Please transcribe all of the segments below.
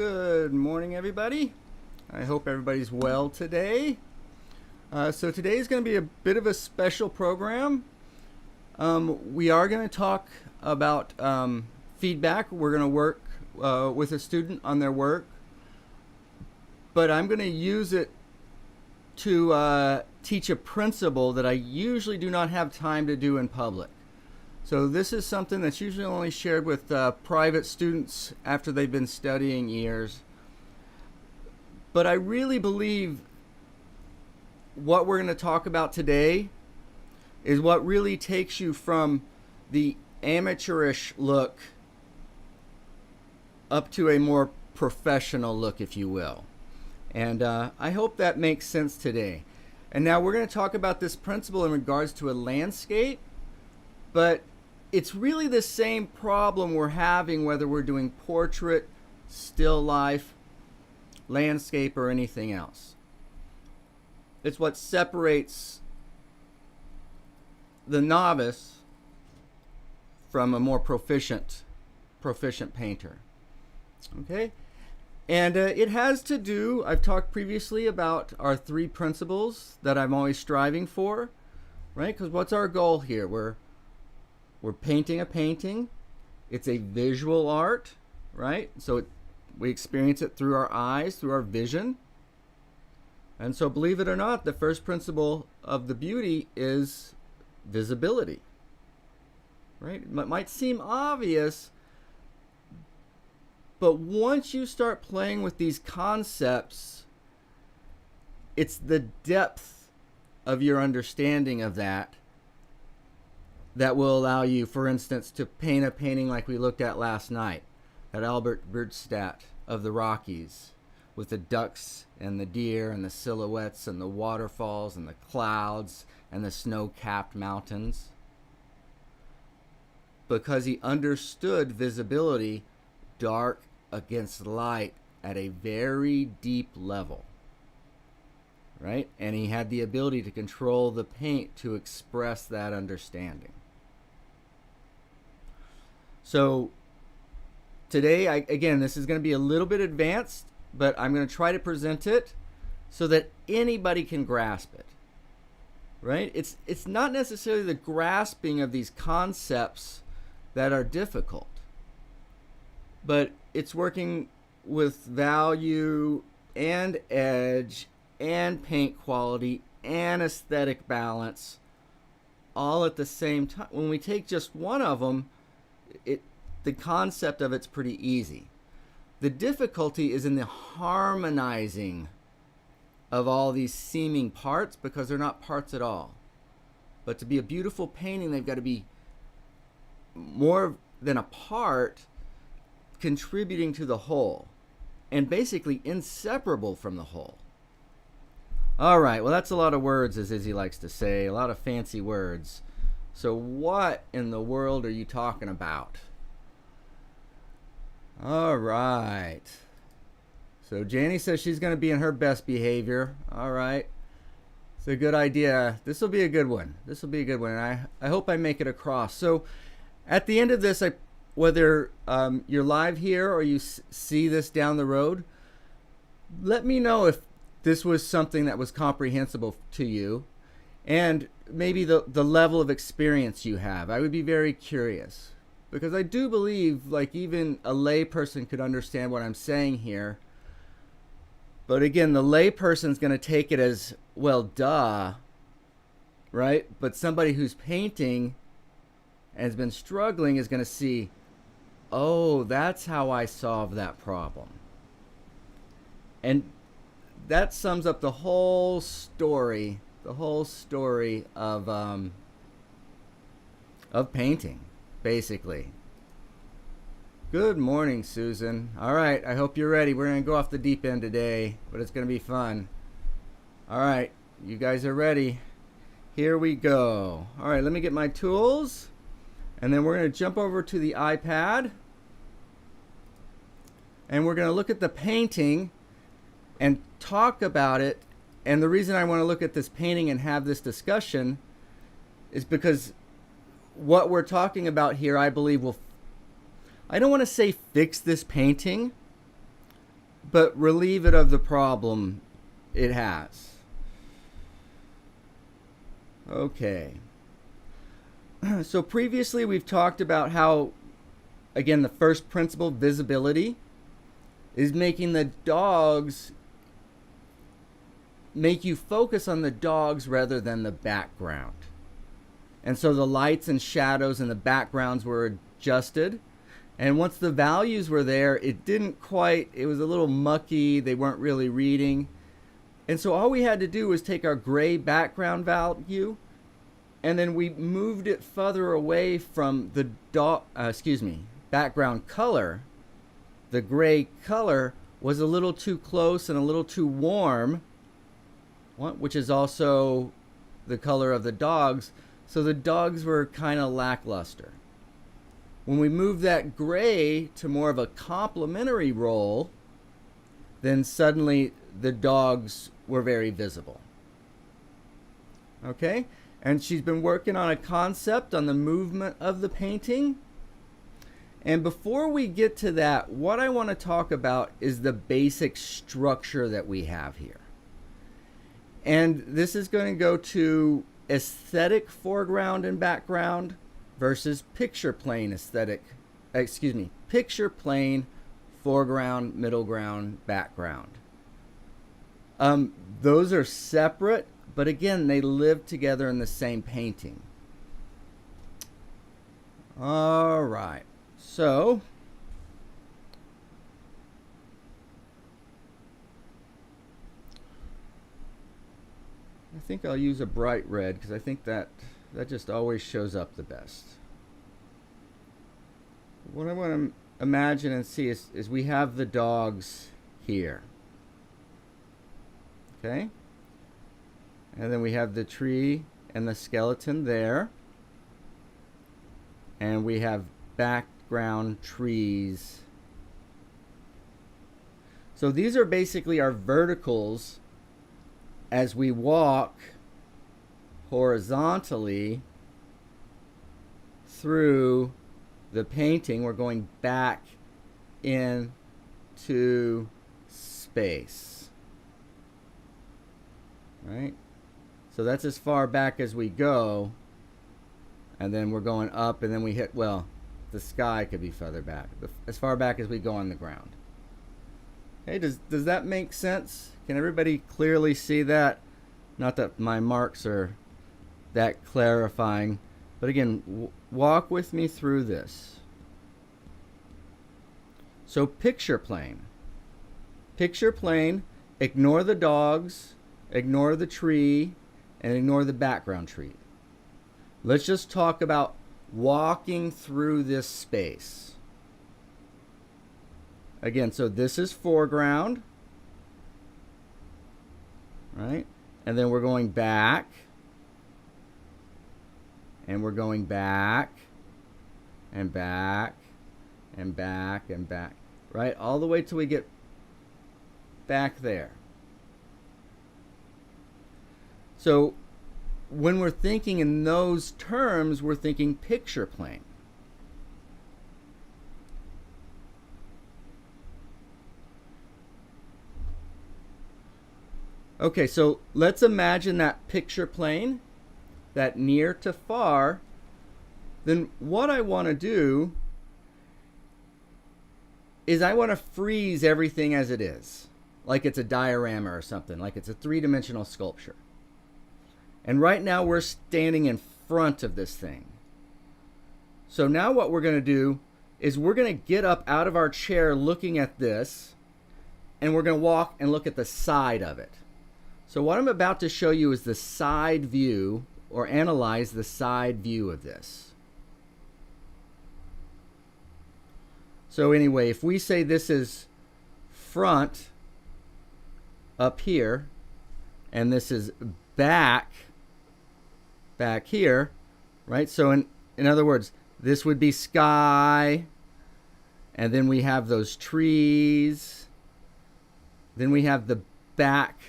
Good morning, everybody. I hope everybody's well today. So today is going to be a bit of a special program. We are going to talk about feedback. We're going to work with a student on their work, but I'm going to use it to teach a principle that I usually do not have time to do in public. So this is something that's usually only shared with private students after they've been studying years. But I really believe what we're going to talk about today is what really takes you from the amateurish look up to a more professional look, if you will. And I hope that makes sense today. And now we're going to talk about this principle in regards to a landscape, but it's really the same problem we're having whether we're doing portrait, still life, landscape, or anything else. It's what separates the novice from a more proficient painter. Okay? And it has to do, I've talked previously about our three principles that I'm always striving for, right? Because what's our goal here? We're painting a painting. It's a visual art, right? So we experience it through our eyes, through our vision. And so believe it or not, the first principle of the beauty is visibility, right? It might seem obvious, but once you start playing with these concepts, it's the depth of your understanding of that will allow you, for instance, to paint a painting like we looked at last night, at Albert Bierstadt of the Rockies, with the ducks and the deer and the silhouettes and the waterfalls and the clouds and the snow-capped mountains, because he understood visibility, dark against light, at a very deep level, right? And he had the ability to control the paint to express that understanding. So today, again, this is going to be a little bit advanced, but I'm going to try to present it so that anybody can grasp it, right? It's not necessarily the grasping of these concepts that are difficult, but it's working with value and edge and paint quality and aesthetic balance all at the same time. When we take just one of them, the concept of it's pretty easy. The difficulty is in the harmonizing of all these seeming parts, because they're not parts at all. But to be a beautiful painting, they've got to be more than a part, contributing to the whole, and basically inseparable from the whole. All right, well, that's a lot of words, as Izzy likes to say, a lot of fancy words. So what in the world are you talking about? All right. So Janie says she's going to be in her best behavior. All right. It's a good idea. This will be a good one. This will be a good one. And I hope I make it across. So at the end of this, whether you're live here or you see this down the road, let me know if this was something that was comprehensible to you, and maybe the level of experience you have. I would be very curious, because I do believe like even a lay person could understand what I'm saying here. But again, the lay person's going to take it as, well, duh, right? But somebody who's painting and has been struggling is going to see, oh, that's how I solve that problem. And that sums up the whole story of painting, basically. Good morning, Susan. All right, I hope you're ready. We're going to go off the deep end today, but it's going to be fun. All right, you guys are ready. Here we go. All right, let me get my tools, and then we're going to jump over to the iPad, and we're going to look at the painting and talk about it. And the reason I want to look at this painting and have this discussion is because what we're talking about here, I believe, will, I don't want to say fix this painting, but relieve it of the problem it has. Okay. So previously we've talked about how, again, the first principle, visibility, is making the dogs, make you focus on the dogs rather than the background. And so the lights and shadows and the backgrounds were adjusted. And once the values were there, it was a little mucky. They weren't really reading. And so all we had to do was take our gray background value, and then we moved it further away from the background color. The gray color was a little too close and a little too warm, which is also the color of the dogs. So the dogs were kind of lackluster. When we moved that gray to more of a complementary role, then suddenly the dogs were very visible. Okay? And she's been working on a concept on the movement of the painting. And before we get to that, what I want to talk about is the basic structure that we have here. And this is going to go to aesthetic foreground and background versus picture plane picture plane foreground, middle ground, background. Those are separate, but again, they live together in the same painting. All right, so I think I'll use a bright red because I think that just always shows up the best. What I want to imagine and see is we have the dogs here. Okay? And then we have the tree and the skeleton there. And we have background trees. So these are basically our verticals as we walk horizontally through the painting. We're going back into space. Right? So that's as far back as we go. And then we're going up, and then we hit, well, the sky could be further back. As far back as we go on the ground. Hey, does that make sense? Can everybody clearly see that? Not that my marks are that clarifying, but again, walk with me through this. So picture plane. Picture plane, ignore the dogs, ignore the tree, and ignore the background tree. Let's just talk about walking through this space. Again, so this is foreground, right? And then we're going back, and we're going back, and back, and back, and back, right? All the way till we get back there. So when we're thinking in those terms, we're thinking picture plane. Okay, so let's imagine that picture plane, that near to far. Then what I want to do is I want to freeze everything as it is, like it's a diorama or something, like it's a three-dimensional sculpture. And right now we're standing in front of this thing. So now what we're going to do is we're going to get up out of our chair looking at this, and we're going to walk and look at the side of it. So what I'm about to show you is the side view, or analyze the side view of this. So anyway, if we say this is front up here, and this is back here, right? So in other words, this would be sky, and then we have those trees, then we have the back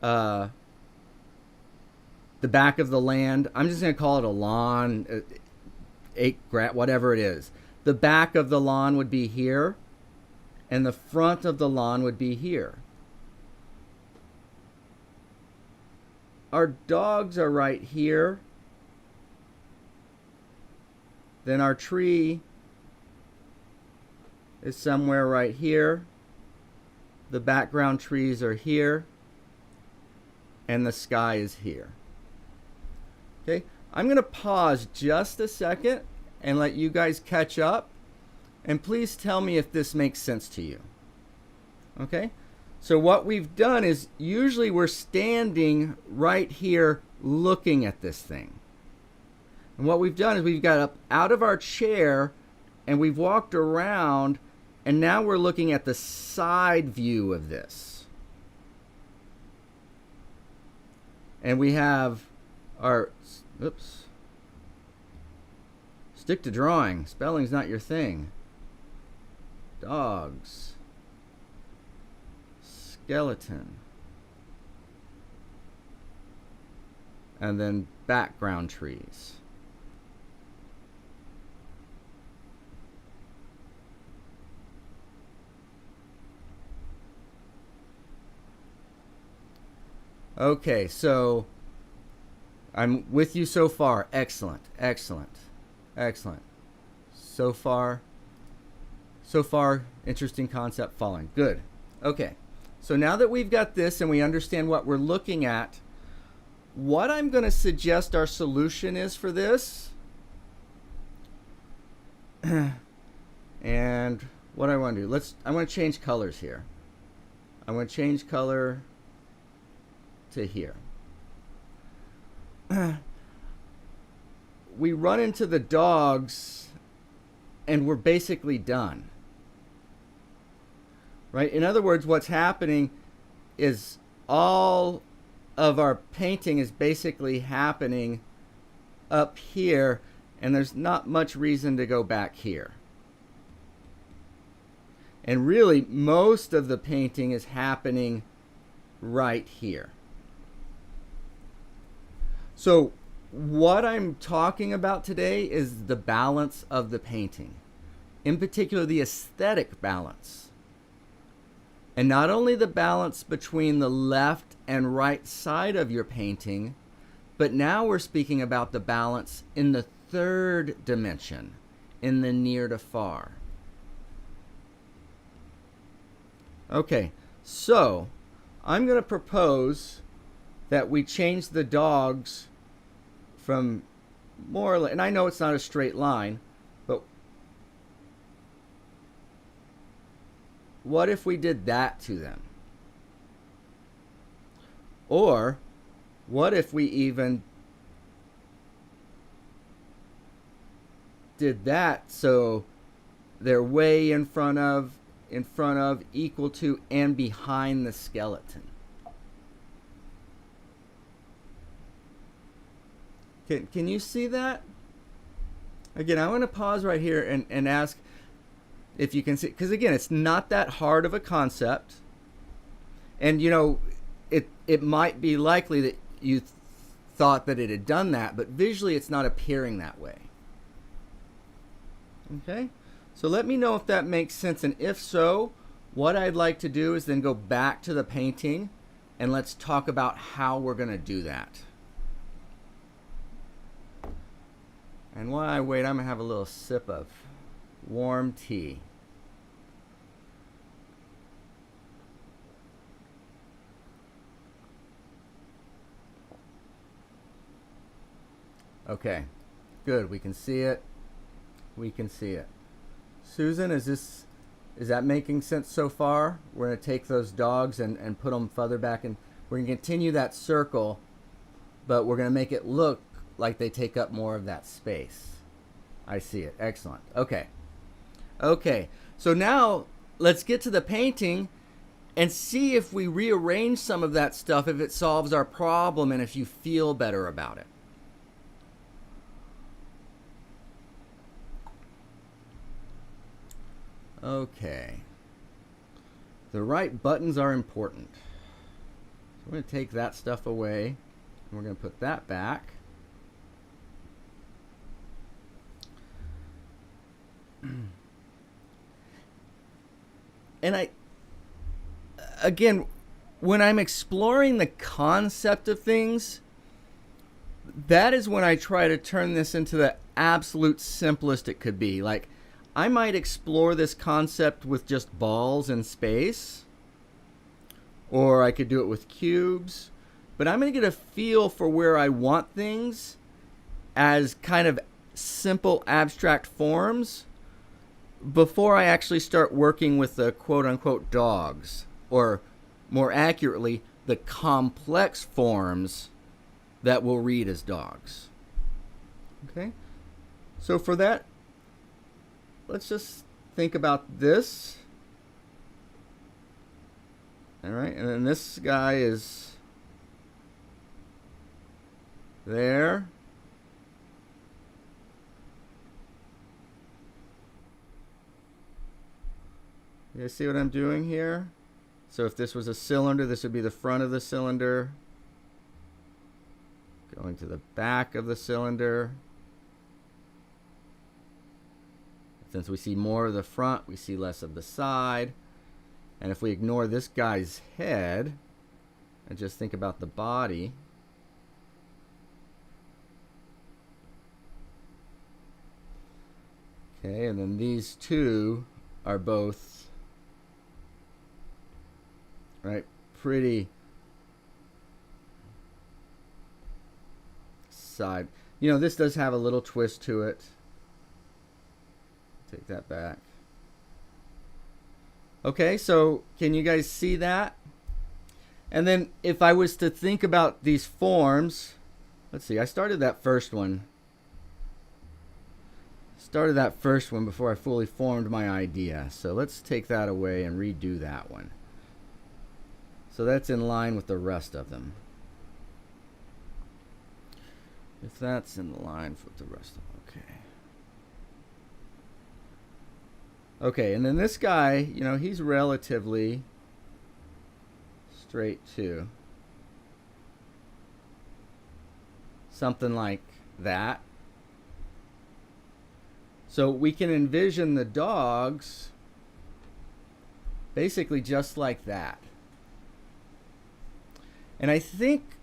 of the land. I'm just going to call it a lawn, whatever it is. The back of the lawn would be here, and the front of the lawn would be here. Our dogs are right here. Then our tree is somewhere right here. The background trees are here. And the sky is here. Okay, I'm going to pause just a second and let you guys catch up. And please tell me if this makes sense to you. Okay, so what we've done is usually we're standing right here looking at this thing. And what we've done is we've got up out of our chair and we've walked around, and now we're looking at the side view of this. And we have our, oops, stick to drawing. Spelling's not your thing. Dogs. Skeleton. And then background trees. Okay, so I'm with you so far. Excellent, excellent, excellent. So far, interesting concept following. Good. Okay, so now that we've got this and we understand what we're looking at, what I'm going to suggest our solution is for this, and what I want to do, I want to change colors here. I want to change color to here. We run into the dogs and we're basically done. Right? In other words, what's happening is all of our painting is basically happening up here, and there's not much reason to go back here. And really, most of the painting is happening right here. So what I'm talking about today is the balance of the painting, in particular the aesthetic balance. And not only the balance between the left and right side of your painting, but now we're speaking about the balance in the third dimension, in the near to far. Okay, so I'm going to propose that we change the dogs from more or less, and I know it's not a straight line, but what if we did that to them? Or what if we even did that so they're way in front of, equal to, and behind the skeleton? Can you see that? Again, I want to pause right here and ask if you can see, because again, it's not that hard of a concept. And you know, it might be likely that you thought that it had done that, but visually it's not appearing that way. Okay? So let me know if that makes sense, and if so, what I'd like to do is then go back to the painting and let's talk about how we're going to do that. And while I wait, I'm going to have a little sip of warm tea. Okay, good. We can see it. We can see it. Susan, is that making sense so far? We're going to take those dogs and put them further back, and we're going to continue that circle, but we're going to make it look like they take up more of that space. I see it. Excellent. Okay. Okay. So now let's get to the painting and see if we rearrange some of that stuff, if it solves our problem and if you feel better about it. Okay. The right buttons are important. So we're going to take that stuff away, and we're going to put that back. And again, when I'm exploring the concept of things, that is when I try to turn this into the absolute simplest it could be. Like, I might explore this concept with just balls in space, or I could do it with cubes, but I'm going to get a feel for where I want things as kind of simple abstract forms before I actually start working with the quote-unquote dogs, or more accurately, the complex forms that we'll read as dogs. Okay? So for that, let's just think about this. All right, and then this guy is there. You see what I'm doing here? So if this was a cylinder, this would be the front of the cylinder. Going to the back of the cylinder. Since we see more of the front, we see less of the side. And if we ignore this guy's head and just think about the body, okay, and then these two are both, right, pretty side. You know, this does have a little twist to it. Take that back. Okay, so can you guys see that? And then if I was to think about these forms, let's see, I started that first one before I fully formed my idea. So let's take that away and redo that one. So that's in line with the rest of them. If that's in line with the rest of them, okay. Okay, and then this guy, you know, he's relatively straight too. Something like that. So we can envision the dogs basically just like that. And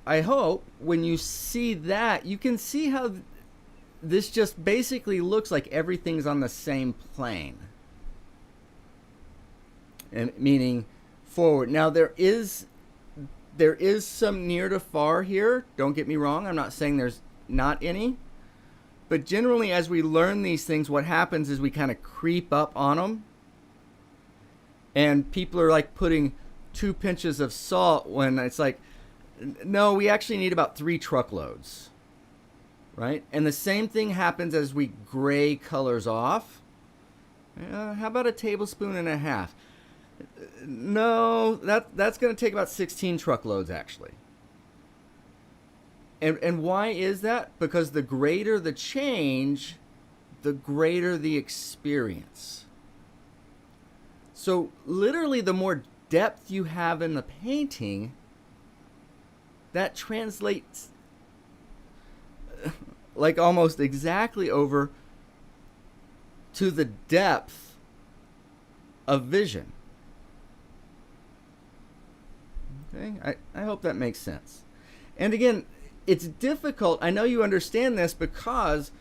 I hope, when you see that, you can see how this just basically looks like everything's on the same plane. And meaning forward. Now there is some near to far here. Don't get me wrong. I'm not saying there's not any. But generally, as we learn these things, what happens is we kind of creep up on them. And people are like putting 2 pinches of salt when it's like, no, we actually need about 3 truckloads. Right? And the same thing happens as we gray colors off. How about a tablespoon and a half? No, that's going to take about 16 truckloads actually. And why is that? Because the greater the change, the greater the experience. So literally, the more depth you have in the painting, that translates like almost exactly over to the depth of vision. Okay, I hope that makes sense. And again, it's difficult. I know you understand this because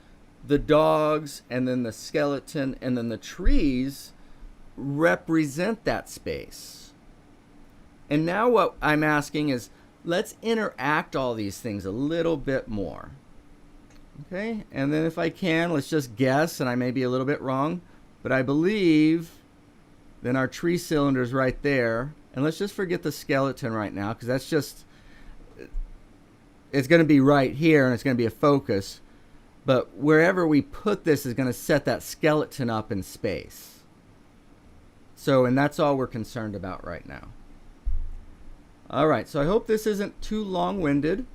the dogs and then the skeleton and then the trees represent that space. And now what I'm asking is, let's interact all these things a little bit more. Okay, and then if I can, let's just guess, and I may be a little bit wrong, but I believe then our tree cylinder's right there. And let's just forget the skeleton right now, because that's just, it's going to be right here and it's going to be a focus. But wherever we put this is going to set that skeleton up in space. So, and that's all we're concerned about right now. All right, so I hope this isn't too long-winded.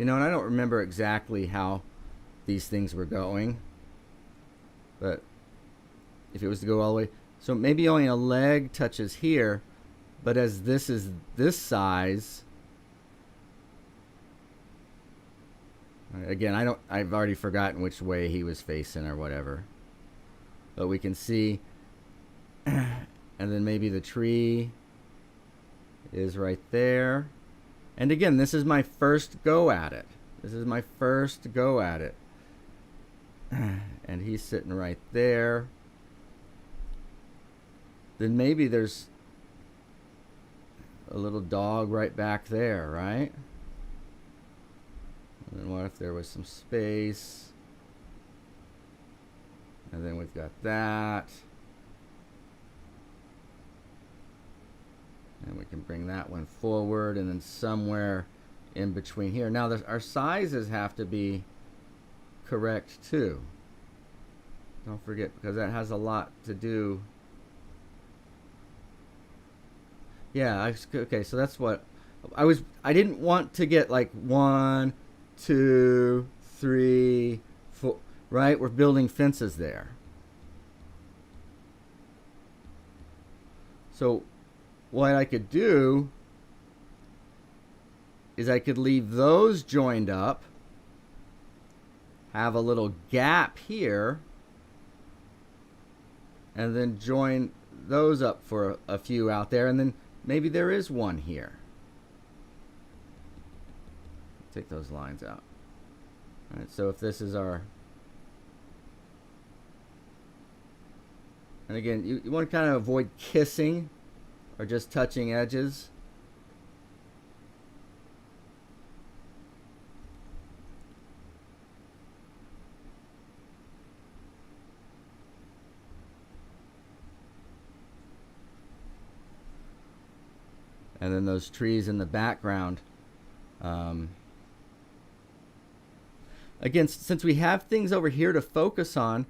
You know, and I don't remember exactly how these things were going, but if it was to go all the way, so maybe only a leg touches here, but as this is this size, again, I've already forgotten which way he was facing or whatever, but we can see, and then maybe the tree is right there. And again, this is my first go at it. This is my first go at it. And he's sitting right there. Then maybe there's a little dog right back there, right? And then what if there was some space? And then we've got that. And we can bring that one forward, and then somewhere in between here. Now, our sizes have to be correct too. Don't forget, because that has a lot to do. Yeah, okay, so that's what I didn't want to get like 1, 2, 3, 4, right? We're building fences there. So what I could do is I could leave those joined up, have a little gap here, and then join those up for a few out there, and then maybe there is one here. Take those lines out. All right, so if this is our, and again, you want to kind of avoid kissing or just touching edges. And then those trees in the background. Again, since we have things over here to focus on,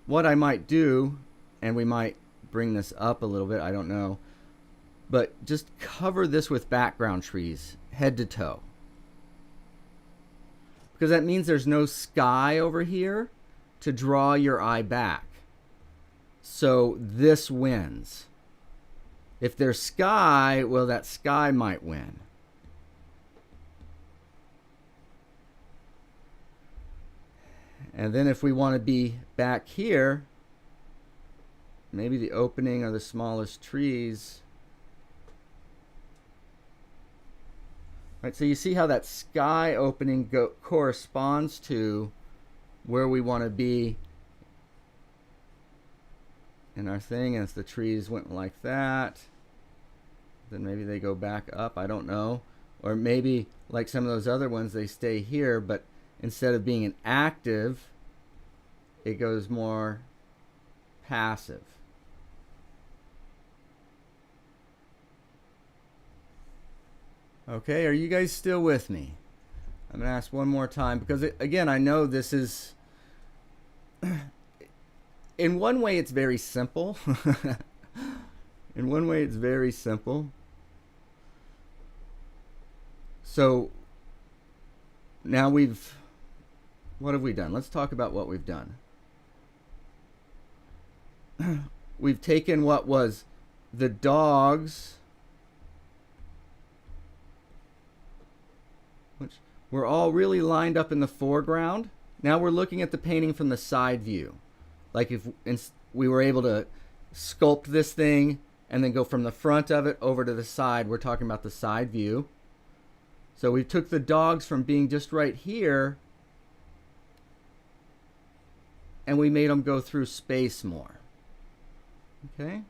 what I might do, and we might bring this up a little bit, I don't know, but just cover this with background trees, head to toe. Because that means there's no sky over here to draw your eye back. So this wins. If there's sky, well, that sky might win. And then if we want to be back here, maybe the opening or the smallest trees. Right, so you see how that sky opening corresponds to where we want to be in our thing. And if the trees went like that, then maybe they go back up, I don't know. Or maybe like some of those other ones, they stay here, but instead of being an active, it goes more passive. Okay, are you guys still with me? I'm going to ask one more time because, again, I know this is, in one way it's very simple. In one way it's very simple. So now what have we done? Let's talk about what we've done. We've taken what was the dogs, which were all really lined up in the foreground. Now we're looking at the painting from the side view. Like if we were able to sculpt this thing and then go from the front of it over to the side, we're talking about the side view. So we took the dogs from being just right here and we made them go through space more. Okay?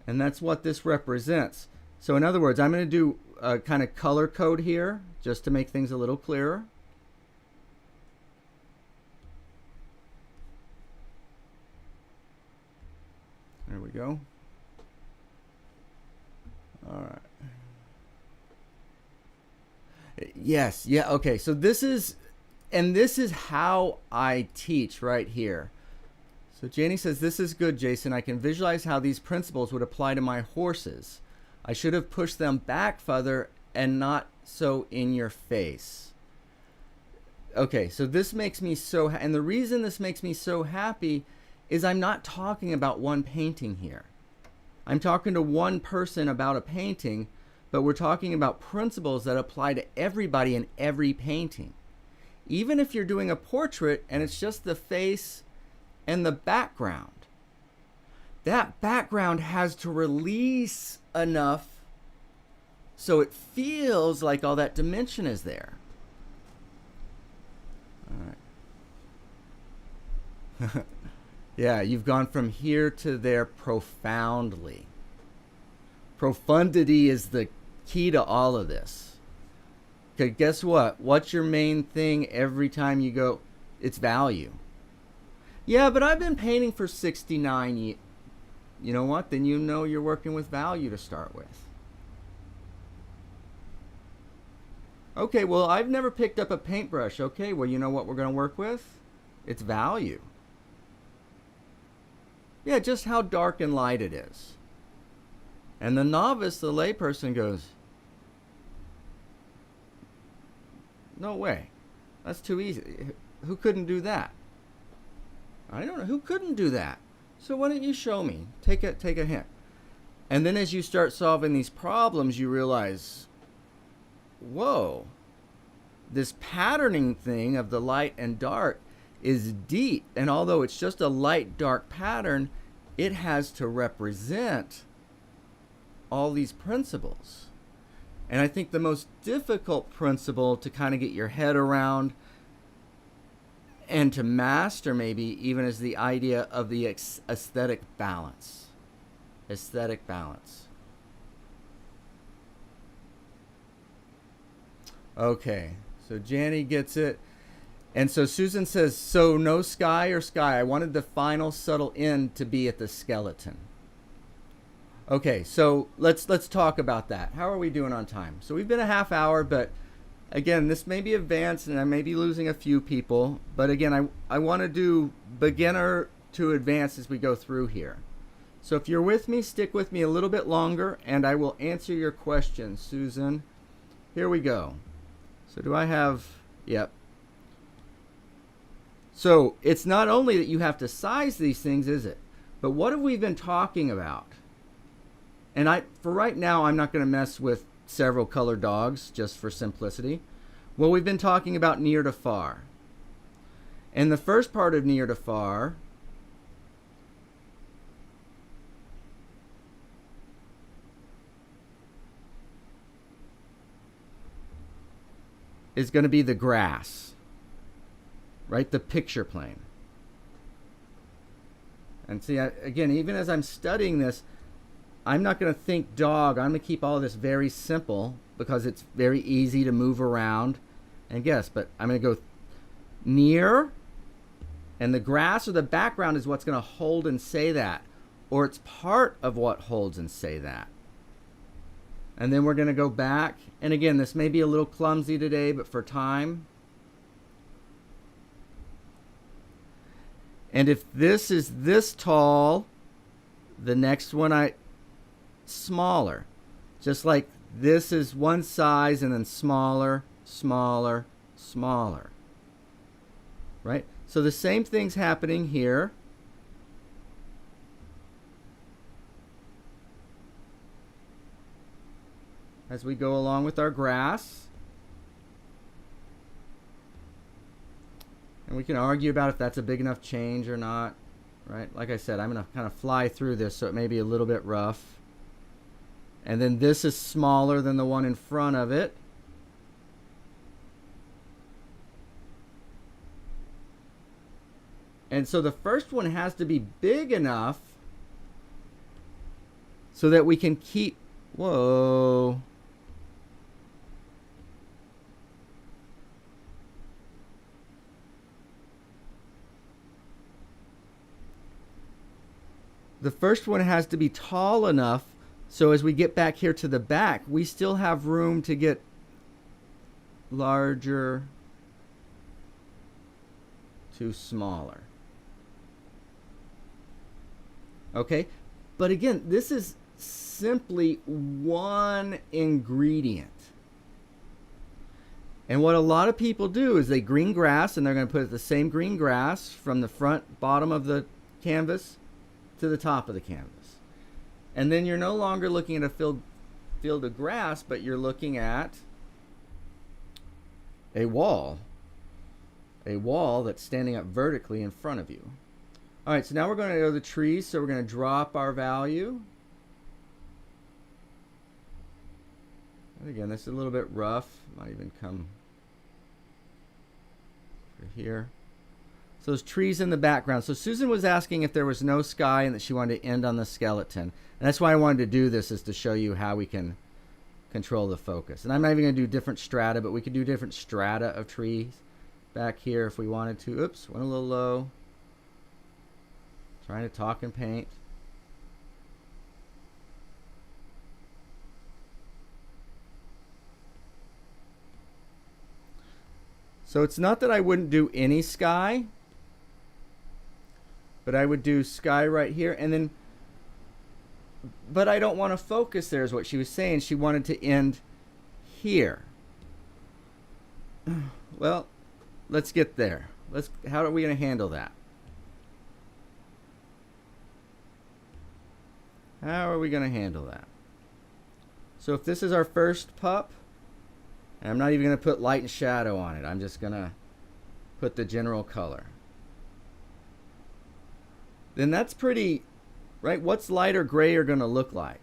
And that's what this represents. So in other words, I'm going to do a kind of color code here just to make things a little clearer. There we go. All right. Yes, yeah, okay. So this is how I teach right here. So Janie says, this is good, Jason. I can visualize how these principles would apply to my horses. I should have pushed them back further and not so in your face. Okay, so this makes me so, and the reason this makes me so happy is I'm not talking about one painting here. I'm talking to one person about a painting, but we're talking about principles that apply to everybody in every painting. Even if you're doing a portrait and it's just the face and the background, that background has to release enough so it feels like all that dimension is there. All right. Yeah, you've gone from here to there profoundly. Profundity is the key to all of this. Okay, guess what? What's your main thing every time you go? It's value. Yeah, but I've been painting for 69 years. You know what? Then you know you're working with value to start with. Okay, well, I've never picked up a paintbrush. Okay, well, you know what we're going to work with? It's value. Yeah, just how dark and light it is. And the novice, the layperson goes, no way. That's too easy. Who couldn't do that? I don't know. Who couldn't do that? So why don't you show me? Take a hint. And then as you start solving these problems, you realize, whoa, this patterning thing of the light and dark is deep. And although it's just a light, dark pattern, it has to represent all these principles. And I think the most difficult principle to kind of get your head around and to master maybe even is the idea of the aesthetic balance. Aesthetic balance. Okay, so Janny gets it. And so Susan says, so no sky or sky. I wanted the final subtle end to be at the skeleton. Okay, so let's talk about that. How are we doing on time? So we've been a half hour, but again, this may be advanced and I may be losing a few people. But again, I want to do beginner to advanced as we go through here. So if you're with me, stick with me a little bit longer and I will answer your questions, Susan. Here we go. So do I have, yep. So it's not only that you have to size these things, is it? But what have we been talking about? And for right now, I'm not going to mess with several color dogs just for simplicity. Well, we've been talking about near to far. And the first part of near to far is going to be the grass, right? The picture plane. And see, again, even as I'm studying this, I'm not going to think dog. I'm going to keep all of this very simple because it's very easy to move around and guess. But I'm going to go near, and the grass or the background is what's going to hold and say that. Or it's part of what holds and say that. And then we're going to go back. And again, this may be a little clumsy today, but for time. And if this is this tall, the next one smaller. Just like this is one size and then smaller, smaller, smaller. Right? So the same thing's happening here. As we go along with our grass. And we can argue about if that's a big enough change or not. Right? Like I said, I'm going to kind of fly through this so it may be a little bit rough. And then this is smaller than the one in front of it. And so the first one has to be big enough so that we can keep, whoa. The first one has to be tall enough so as we get back here to the back, we still have room to get larger to smaller. Okay? But again, this is simply one ingredient. And what a lot of people do is they green grass, and they're going to put the same green grass from the front bottom of the canvas to the top of the canvas. And then you're no longer looking at a field of grass, but you're looking at a wall that's standing up vertically in front of you. All right, so now we're going to go to the trees, so we're going to drop our value. And again, this is a little bit rough. Might even come over here. So those trees in the background. So Susan was asking if there was no sky and that she wanted to end on the skeleton. And that's why I wanted to do this, is to show you how we can control the focus. And I'm not even going to do different strata, but we could do different strata of trees back here if we wanted to. Oops, went a little low. Trying to talk and paint. So it's not that I wouldn't do any sky, but I would do sky right here, and then, but I don't want to focus there, is what she was saying. She wanted to end here. Well, let's get there. How are we going to handle that? How are we going to handle that? So if this is our first pup, and I'm not even going to put light and shadow on it. I'm just going to put the general color. Then that's pretty, right? What's light or gray are going to look like?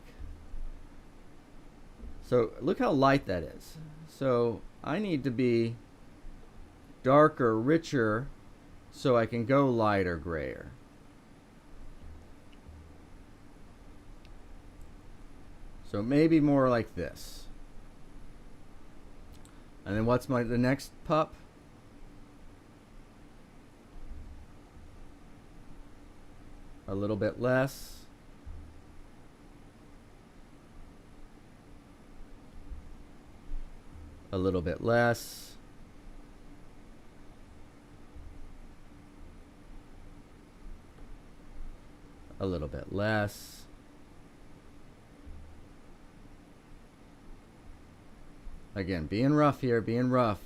So look how light that is. So I need to be darker, richer, so I can go lighter, grayer. So maybe more like this. And then what's the next pup? A little bit less. A little bit less. A little bit less. Again, being rough here, being rough.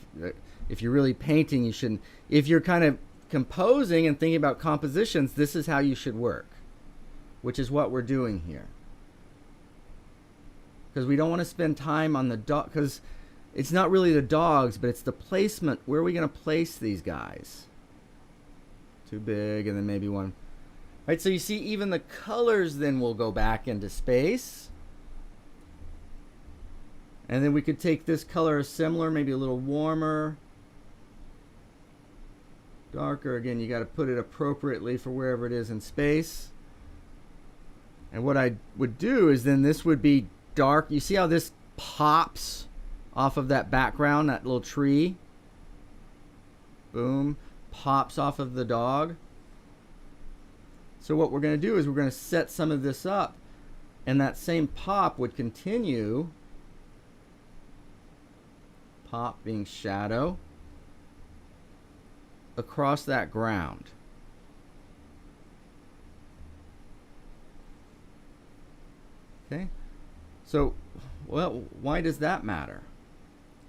If you're really painting, you shouldn't. If you're kind of composing and thinking about compositions, this is how you should work, which is what we're doing here. Because we don't want to spend time on the dog, because it's not really the dogs, but it's the placement. Where are we going to place these guys? Too big, and then maybe one. Right, so you see, even the colors then will go back into space. And then we could take this color similar, maybe a little warmer, darker. Again, you got to put it appropriately for wherever it is in space. And what I would do is then this would be dark. You see how this pops off of that background, that little tree? Boom, pops off of the dog. So what we're going to do is we're going to set some of this up, and that same pop would continue. Pop being shadow across that ground. Okay, so, well, why does that matter?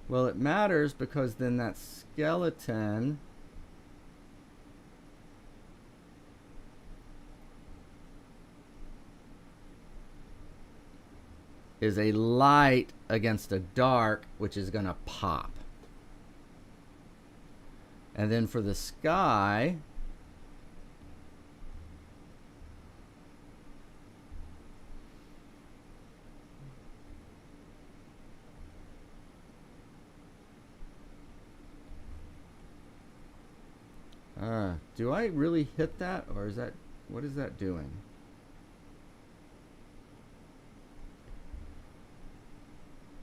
Well, it matters because then that skeleton is a light against a dark, which is going to pop. And then for the sky, do I really hit that, or is that, what is that doing?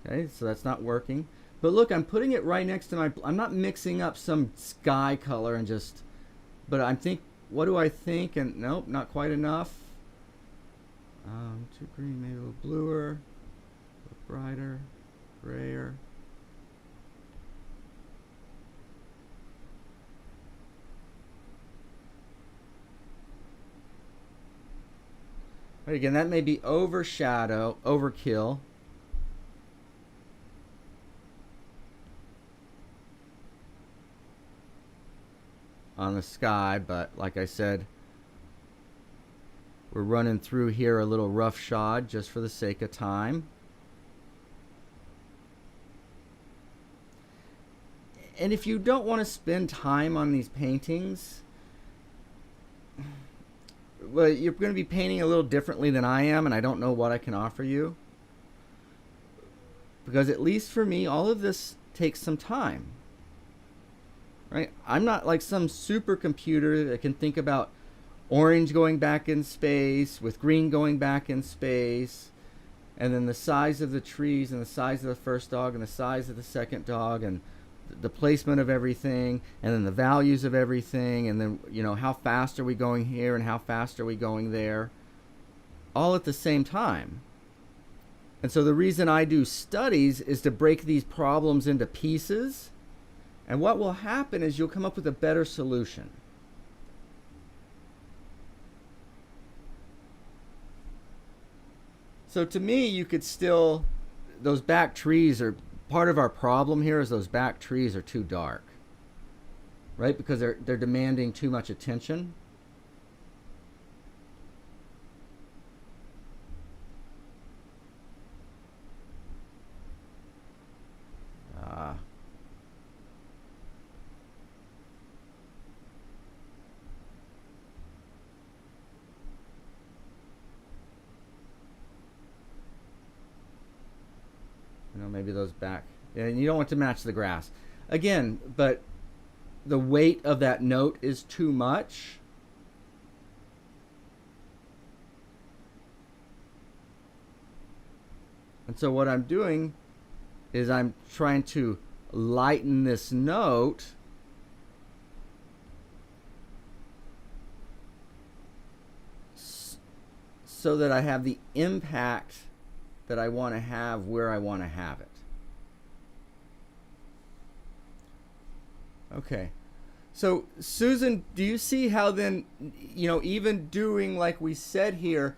Okay, so that's not working. But look, I'm putting it right next to my, I'm not mixing up some sky color and just, but I'm what do I think? And nope, not quite enough. Too green, maybe a little bluer, a little brighter, grayer. Right, again, that may be overkill. On the sky, but like I said, we're running through here a little roughshod just for the sake of time. And if you don't want to spend time on these paintings, well, you're going to be painting a little differently than I am, and I don't know what I can offer you. Because at least for me, all of this takes some time. Right? I'm not like some supercomputer that can think about orange going back in space with green going back in space, and then the size of the trees and the size of the first dog and the size of the second dog and the placement of everything and then the values of everything, and then, you know, how fast are we going here and how fast are we going there, all at the same time. And so the reason I do studies is to break these problems into pieces. And what will happen is you'll come up with a better solution. So to me, you could still, those back trees are, part of our problem here is those back trees are too dark. Right? Because they're demanding too much attention. Maybe those back, and you don't want to match the grass again, but the weight of that note is too much. And so what I'm doing is I'm trying to lighten this note so that I have the impact that I want to have where I want to have it. Okay. So, Susan, do you see how then, you know, even doing like we said here,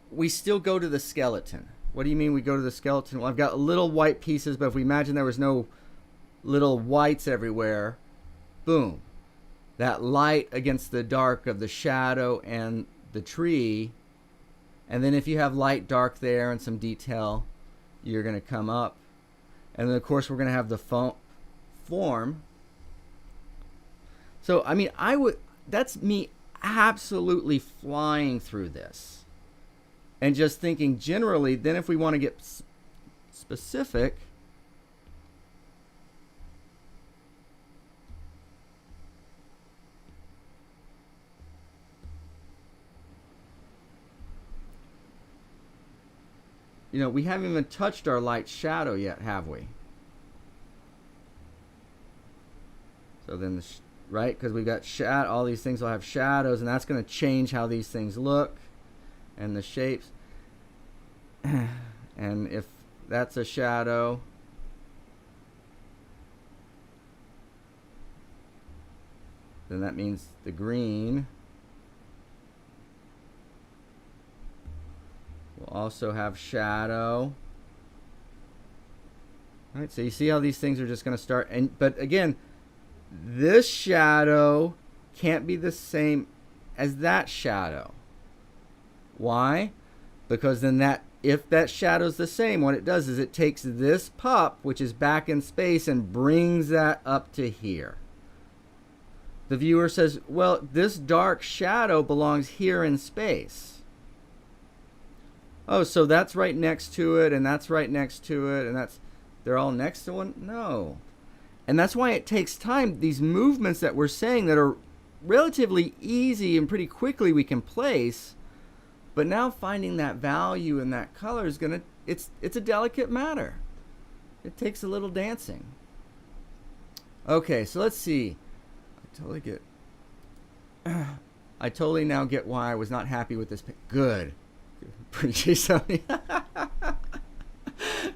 we still go to the skeleton? What do you mean we go to the skeleton? Well, I've got little white pieces, but if we imagine there was no little whites everywhere, boom. That light against the dark of the shadow and the tree. And then if you have light, dark there and some detail, you're going to come up. And then, of course, we're going to have the form. So, I mean, that's me absolutely flying through this. And just thinking generally, then if we want to get specific, you know, we haven't even touched our light shadow yet, have we? So then, right, because we've got all these things will have shadows, and that's going to change how these things look and the shapes. And if that's a shadow, then that means the green will also have shadow. All right, so you see how these things are just going to start. But again, this shadow can't be the same as that shadow. Why? Because then if that shadow's the same, what it does is it takes this pup, which is back in space, and brings that up to here. The viewer says, well, this dark shadow belongs here in space. Oh, so that's right next to it, and that's right next to it, and they're all next to one? No. And that's why it takes time. These movements that we're saying that are relatively easy and pretty quickly we can place, but now finding that value and that color is it's a delicate matter. It takes a little dancing. Okay, so let's see. I totally now get why I was not happy with this. Good. Appreciate something.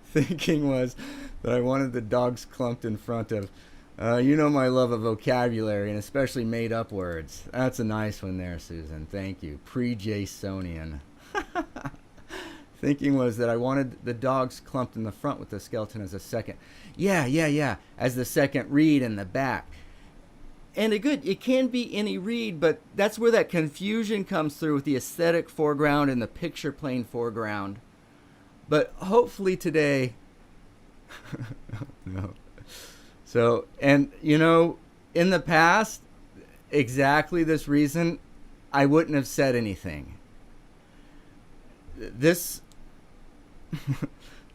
Thinking was that I wanted the dogs clumped in front of. You know my love of vocabulary and especially made up words. That's a nice one there, Susan. Thank you. Pre-Jasonian. Thinking was that I wanted the dogs clumped in the front with the skeleton as a second. Yeah. As the second reed in the back. And it can be any reed, but that's where that confusion comes through with the aesthetic foreground and the picture plane foreground. But hopefully today, no. So, and in the past, exactly this reason, I wouldn't have said anything.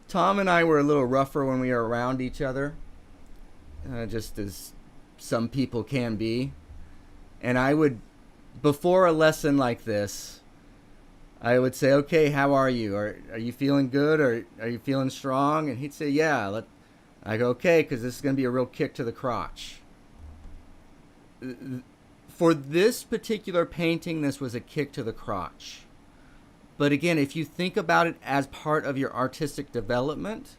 Tom and I were a little rougher when we were around each other, just as some people can be. And I would, before a lesson like this, I would say, okay, how are you? Are you feeling good? Or are you feeling strong? And he'd say, yeah. I go, okay, because this is going to be a real kick to the crotch. For this particular painting, this was a kick to the crotch. But again, if you think about it as part of your artistic development,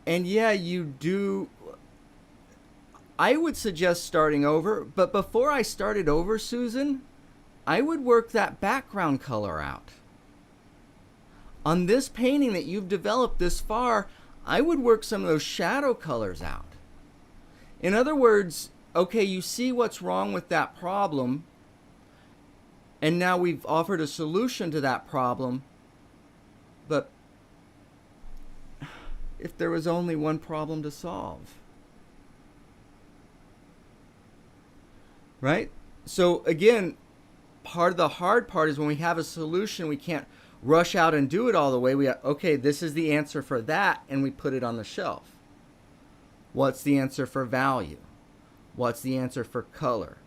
and yeah, you do, I would suggest starting over. But before I started over, Susan, I would work that background color out. On this painting that you've developed this far, I would work some of those shadow colors out. In other words, okay, you see what's wrong with that problem, and now we've offered a solution to that problem, but if there was only one problem to solve, right? So again, part of the hard part is when we have a solution, we can't rush out and do it all the way. Okay, this is the answer for that, and we put it on the shelf. What's the answer for value? What's the answer for color?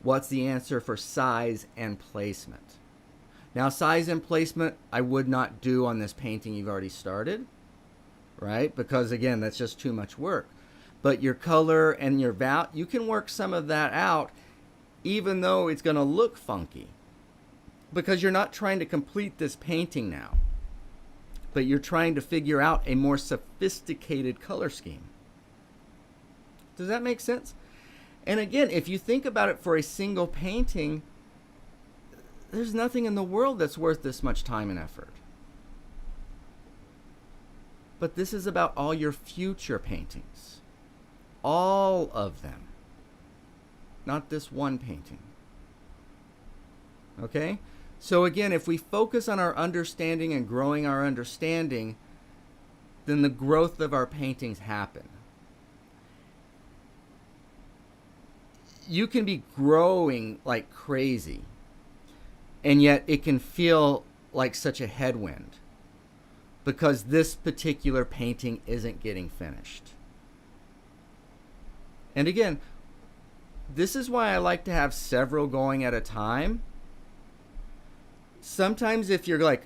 What's the answer for size and placement? Now, size and placement, I would not do on this painting you've already started, right? Because again, that's just too much work. But your color and your value, you can work some of that out, even though it's going to look funky. Because you're not trying to complete this painting now, but you're trying to figure out a more sophisticated color scheme. Does that make sense? And again, if you think about it for a single painting, there's nothing in the world that's worth this much time and effort. But this is about all your future paintings. All of them. Not this one painting. Okay? So again, if we focus on our understanding and growing our understanding, then the growth of our paintings happen. You can be growing like crazy, and yet it can feel like such a headwind because this particular painting isn't getting finished. And again, this is why I like to have several going at a time. Sometimes if you're like,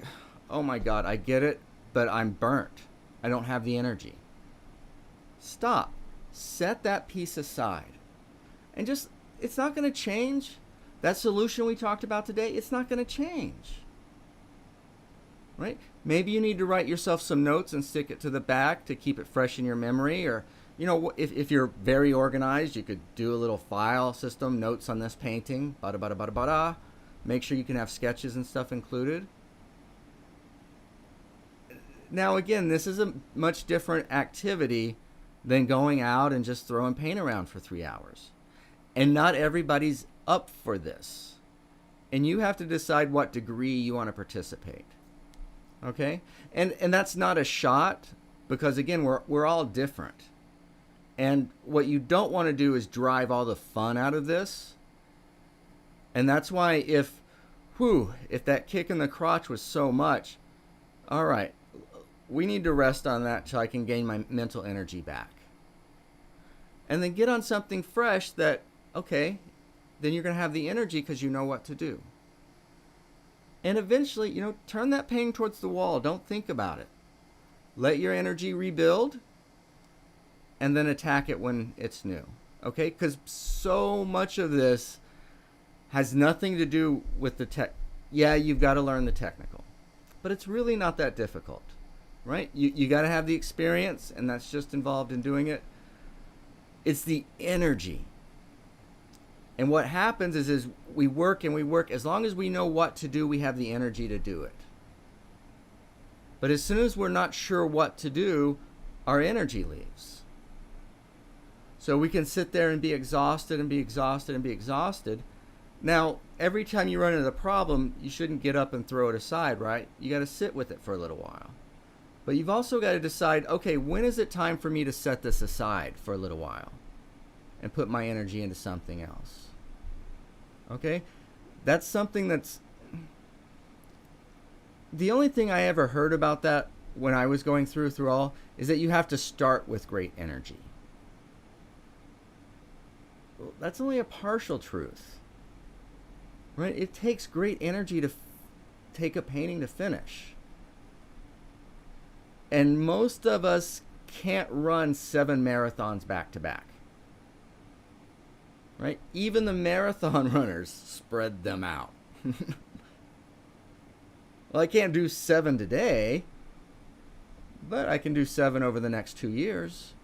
oh my God, I get it, but I'm burnt. I don't have the energy. Stop. Set that piece aside. And just, it's not going to change. That solution we talked about today, it's not going to change. Right? Maybe you need to write yourself some notes and stick it to the back to keep it fresh in your memory. Or, if you're very organized, you could do a little file system, notes on this painting, bada bada bada bada. Make sure you can have sketches and stuff included. Now again, this is a much different activity than going out and just throwing paint around for 3 hours. And not everybody's up for this. And you have to decide what degree you want to participate. Okay? And that's not a shot, because again, we're all different. And what you don't want to do is drive all the fun out of this. And that's why if that kick in the crotch was so much, all right, we need to rest on that till I can gain my mental energy back. And then get on something fresh that, okay, then you're going to have the energy because you know what to do. And eventually, turn that painting towards the wall. Don't think about it. Let your energy rebuild and then attack it when it's new. Okay? Because so much of this has nothing to do with the tech. Yeah, you've got to learn the technical. But it's really not that difficult. Right? You got to have the experience, and that's just involved in doing it. It's the energy. And what happens is we work and we work. As long as we know what to do, we have the energy to do it. But as soon as we're not sure what to do, our energy leaves. So we can sit there and be exhausted and be exhausted and be exhausted. Now, every time you run into a problem, you shouldn't get up and throw it aside, right? You got to sit with it for a little while. But you've also got to decide, okay, when is it time for me to set this aside for a little while and put my energy into something else? Okay? That's something that's... The only thing I ever heard about that when I was going through all is that you have to start with great energy. Well, that's only a partial truth. Right? It takes great energy to take a painting to finish. And most of us can't run 7 marathons back to back. Right? Even the marathon runners spread them out. Well, I can't do 7 today, but I can do 7 over the next 2 years.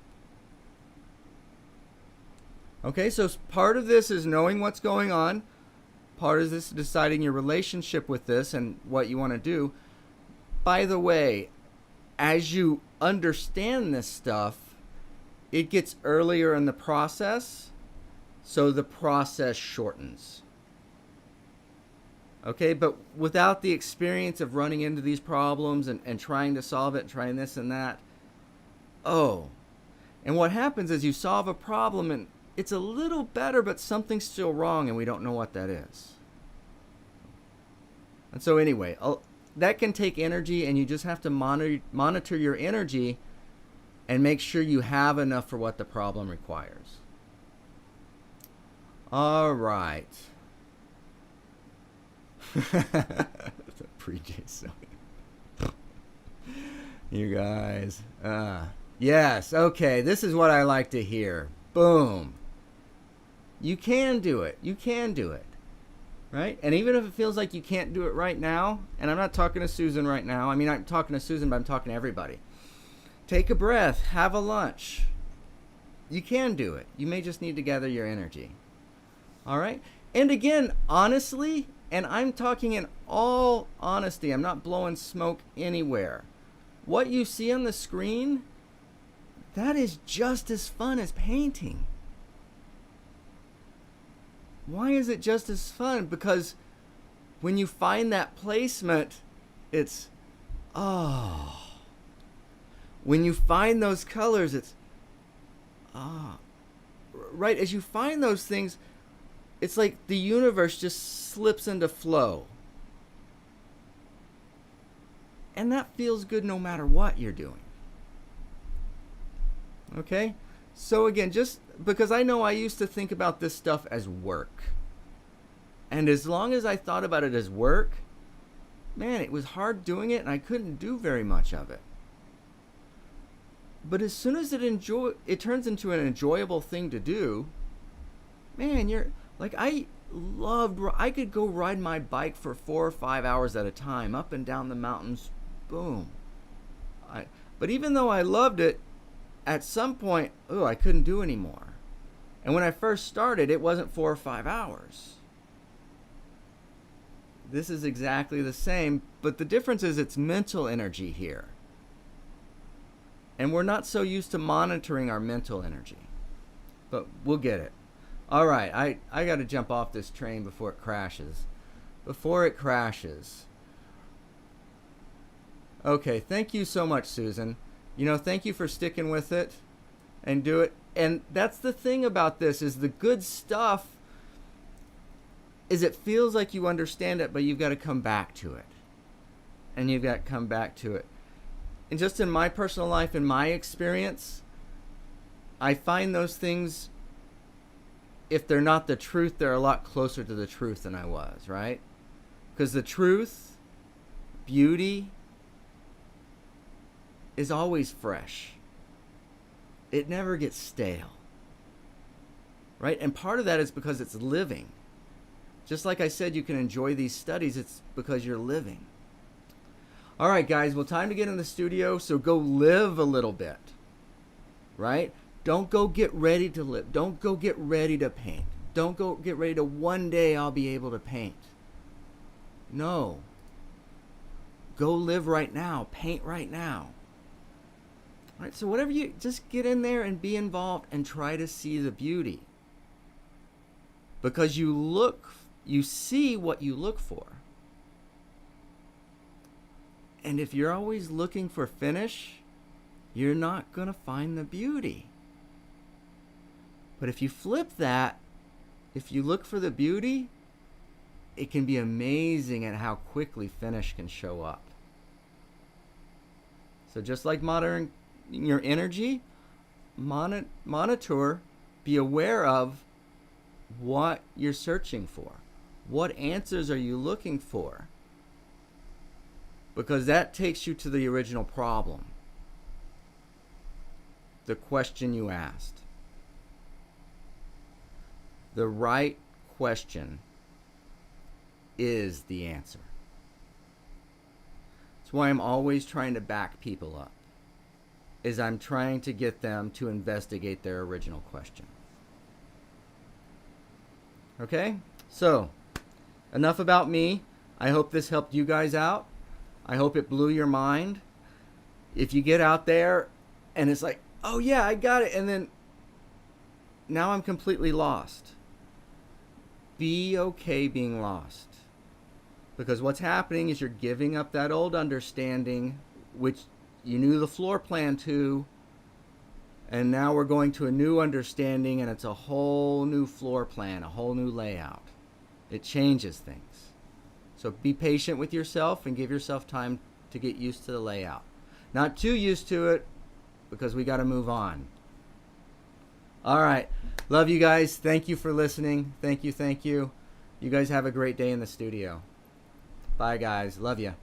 Okay, so part of this is knowing what's going on. Part of this is deciding your relationship with this and what you want to do. By the way, as you understand this stuff, it gets earlier in the process, so the process shortens. Okay, but without the experience of running into these problems and trying to solve it, trying this and that, and what happens is you solve a problem and it's a little better, but something's still wrong and we don't know what that is. And so anyway, that can take energy, and you just have to monitor your energy and make sure you have enough for what the problem requires. All right. Pre-Jason. You guys. Yes, okay, this is what I like to hear. Boom. You can do it. You can do it. Right? And even if it feels like you can't do it right now, and I'm not talking to Susan right now. I mean, I'm talking to Susan, but I'm talking to everybody. Take a breath. Have a lunch. You can do it. You may just need to gather your energy. All right? And again, honestly, and I'm talking in all honesty, I'm not blowing smoke anywhere. What you see on the screen, that is just as fun as painting. Why is it just as fun? Because when you find that placement, it's, when you find those colors, it's, right? As you find those things, it's like the universe just slips into flow. And that feels good no matter what you're doing. Okay? So again, just because I know I used to think about this stuff as work. And as long as I thought about it as work, man, it was hard doing it and I couldn't do very much of it. But as soon as it turns into an enjoyable thing to do, man, I could go ride my bike for 4 or 5 hours at a time, up and down the mountains, boom. But even though I loved it, at some point, I couldn't do anymore. And when I first started, it wasn't 4 or 5 hours. This is exactly the same, but the difference is it's mental energy here. And we're not so used to monitoring our mental energy. But we'll get it. All right, I got to jump off this train before it crashes. Okay, thank you so much, Susan. Thank you for sticking with it and do it. And that's the thing about this, is the good stuff is it feels like you understand it, but you've got to come back to it. And just in my personal life, in my experience, I find those things, if they're not the truth, they're a lot closer to the truth than I was, right? Because the truth, beauty, is always fresh. It never gets stale. Right? And part of that is because it's living. Just like I said, you can enjoy these studies, it's because you're living. All right, guys, well, time to get in the studio, so go live a little bit. Right? Don't go get ready to live. Don't go get ready to paint. Don't go get ready to one day I'll be able to paint. No. Go live right now. Paint right now. All right, so whatever you, just get in there and be involved and try to see the beauty. Because you see what you look for. And if you're always looking for finish, you're not going to find the beauty. But if you flip that, if you look for the beauty, it can be amazing at how quickly finish can show up. So just like monitoring your energy, monitor, be aware of what you're searching for. What answers are you looking for? Because that takes you to the original problem. The question you asked. The right question is the answer. That's why I'm always trying to back people up. Is I'm trying to get them to investigate their original question. Okay? So, enough about me. I hope this helped you guys out. I hope it blew your mind. If you get out there and it's like, oh yeah, I got it, and then now I'm completely lost. Be okay being lost. Because what's happening is you're giving up that old understanding, which you knew the floor plan to, and now we're going to a new understanding, and it's a whole new floor plan, a whole new layout. It changes things. So be patient with yourself and give yourself time to get used to the layout. Not too used to it, because we got to move on. All right. Love you guys. Thank you for listening. Thank you. You guys have a great day in the studio. Bye, guys. Love you.